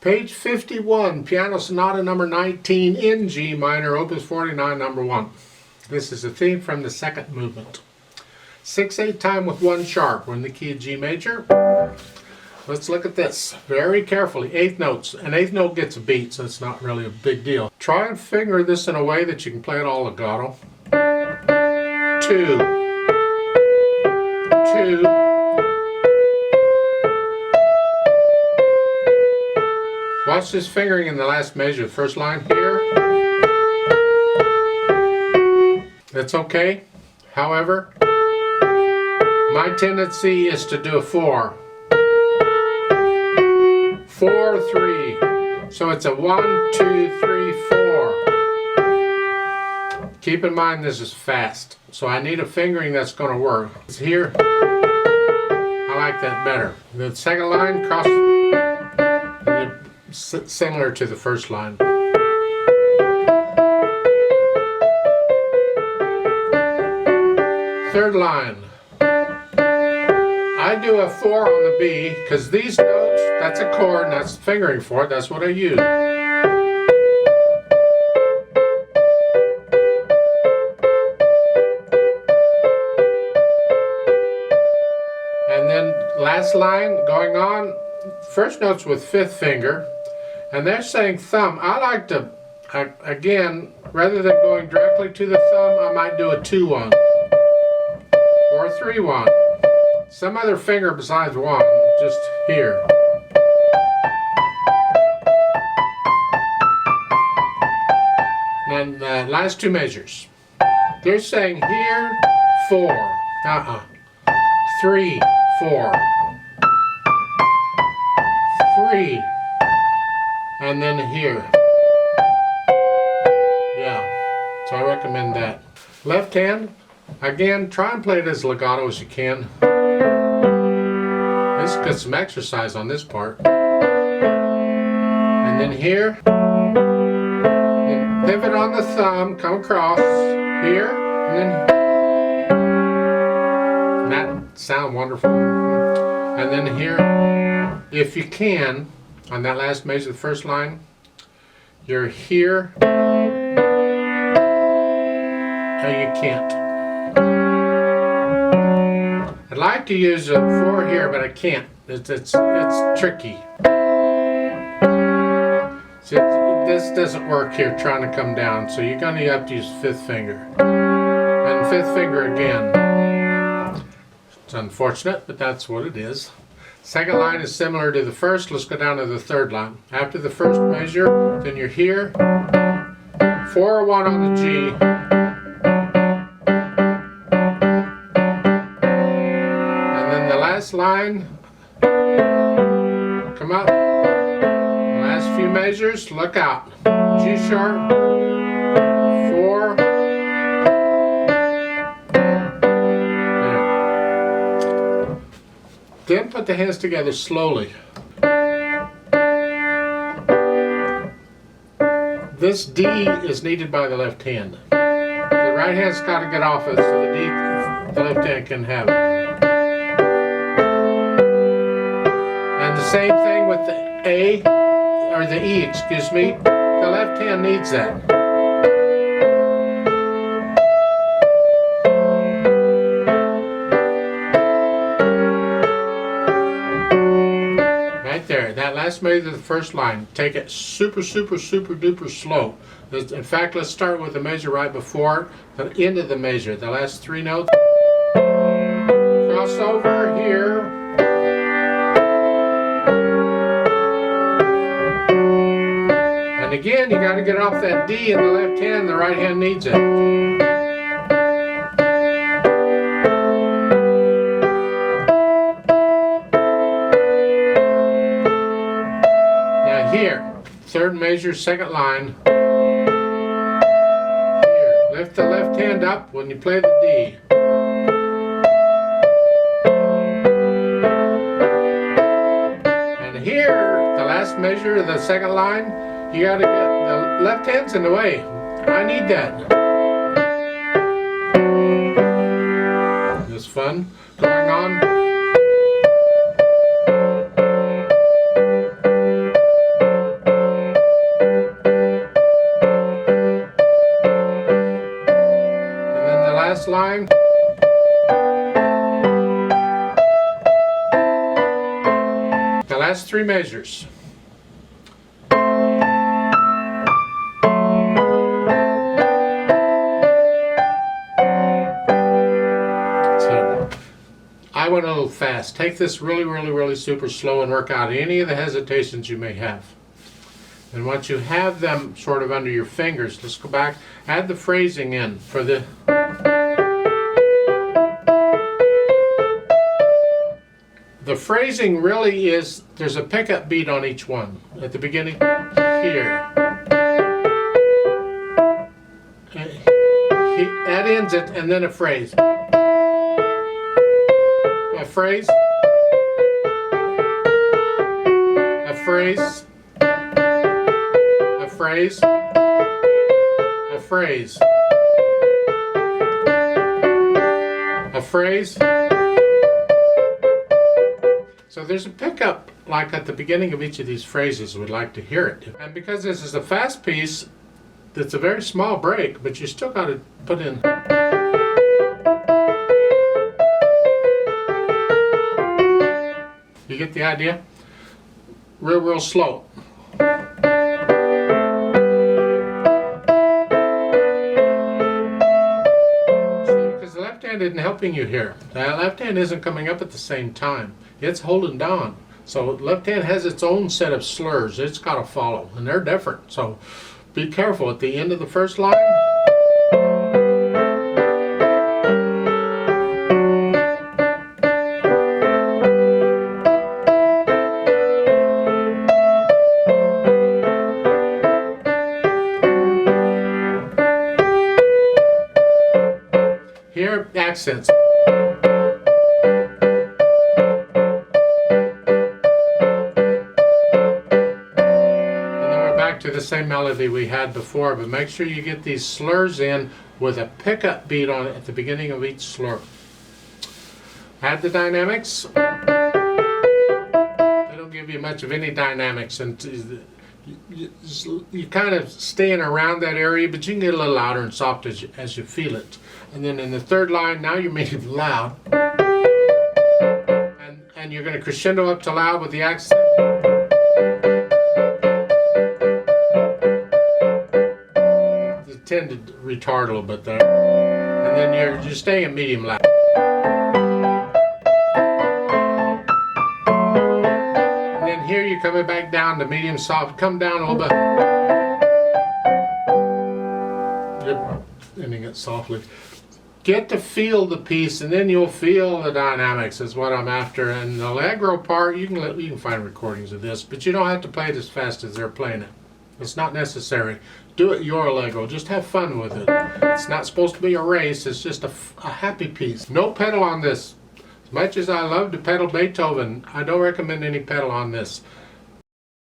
Page 51, Piano Sonata number 19 in G minor, opus 49, number 1. This is a theme from the second movement. 6/8 time with 1 sharp. We're in the key of G major. Let's look at this very carefully. Eighth notes. An eighth note gets a beat, so it's not really a big deal. Try and finger this in a way that you can play it all legato. 2, 2. Watch this fingering in the last measure. The first line here. That's okay. However, my tendency is to do a 4. 4, 3. So it's a 1, 2, 3, 4. Keep in mind this is fast. So I need a fingering that's going to work. It's here. I like that better. The second line cross. Similar to the first line. Third line. I do a 4 on the B because these notes, that's a chord and that's fingering for it, that's what I use. And then last line going on, first notes with 5th finger. And they're saying thumb. I like to, again, rather than going directly to the thumb, I might do a 2-1 or a 3-1. Some other finger besides 1, just here. And then the last 2 measures. They're saying here, 4. 3, 4. 3. And then here. Yeah, so I recommend that. Left hand, again, try and play it as legato as you can. Let's get some exercise on this part. And then here, then pivot on the thumb, come across here, and then and that sounds wonderful. And then here, if you can, on that last measure, the first line, you're here, and you can't. I'd like to use a 4 here, but I can't. It's tricky. See, this doesn't work here, trying to come down, so you're going to have to use 5th finger. And 5th finger again. It's unfortunate, but that's what it is. Second line is similar to the first. Let's go down to the third line. After the first measure, then you're here. 4 or 1 on the G. And then the last line, come up. The last few measures, look out. G sharp, 4. Then put the hands together slowly. This D is needed by the left hand. The right hand's got to get off it so the D, the left hand can have it. And the same thing with the A, or the E, excuse me. The left hand needs that. There, that last measure of the first line, take it super duper slow. In fact, let's start with the measure right before the end of the measure, the last 3 notes. Cross over here. And again, you got to get off that D in the left hand, the right hand needs it. Here, third measure, second line. Here, lift the left hand up when you play the D. And here, the last measure of the second line, you gotta get the left hand's in the way. I need that. This fun going on. last three measures. So I went a little fast. Take this really super slow and work out any of the hesitations you may have. And once you have them sort of under your fingers, let's go back, add the phrasing in for the... The phrasing really is, there's a pickup beat on each one. At the beginning, here. That ends it, and then a phrase. A phrase. A phrase. A phrase. A phrase. A phrase. So there's a pickup like at the beginning of each of these phrases. We'd like to hear it. And because this is a fast piece, it's a very small break, but you still got to put in. You get the idea? Real slow. Because the left hand isn't helping you here. The left hand isn't coming up at the same time. It's holding down. So left hand has its own set of slurs it's got to follow, and they're different. So be careful at the end of the first line. Here, accents. To the same melody we had before, but make sure you get these slurs in with a pickup beat on it at the beginning of each slur. Add the dynamics. They don't give you much of any dynamics, and you kind of staying around that area, but you can get a little louder and soft as you feel it. And then in the third line, now you're making it loud, and you're going to crescendo up to loud with the accent. Tend to retard a little bit there, and then you're just staying in medium loud. And then here you're coming back down to medium soft. Come down a little bit. You're ending it softly. Get to feel the piece, and then you'll feel the dynamics is what I'm after. And the allegro part, you can find recordings of this, but you don't have to play it as fast as they're playing it. It's not necessary. Do it your allegro. Just have fun with it. It's not supposed to be a race. It's just a happy piece. No pedal on this. As much as I love to pedal Beethoven, I don't recommend any pedal on this.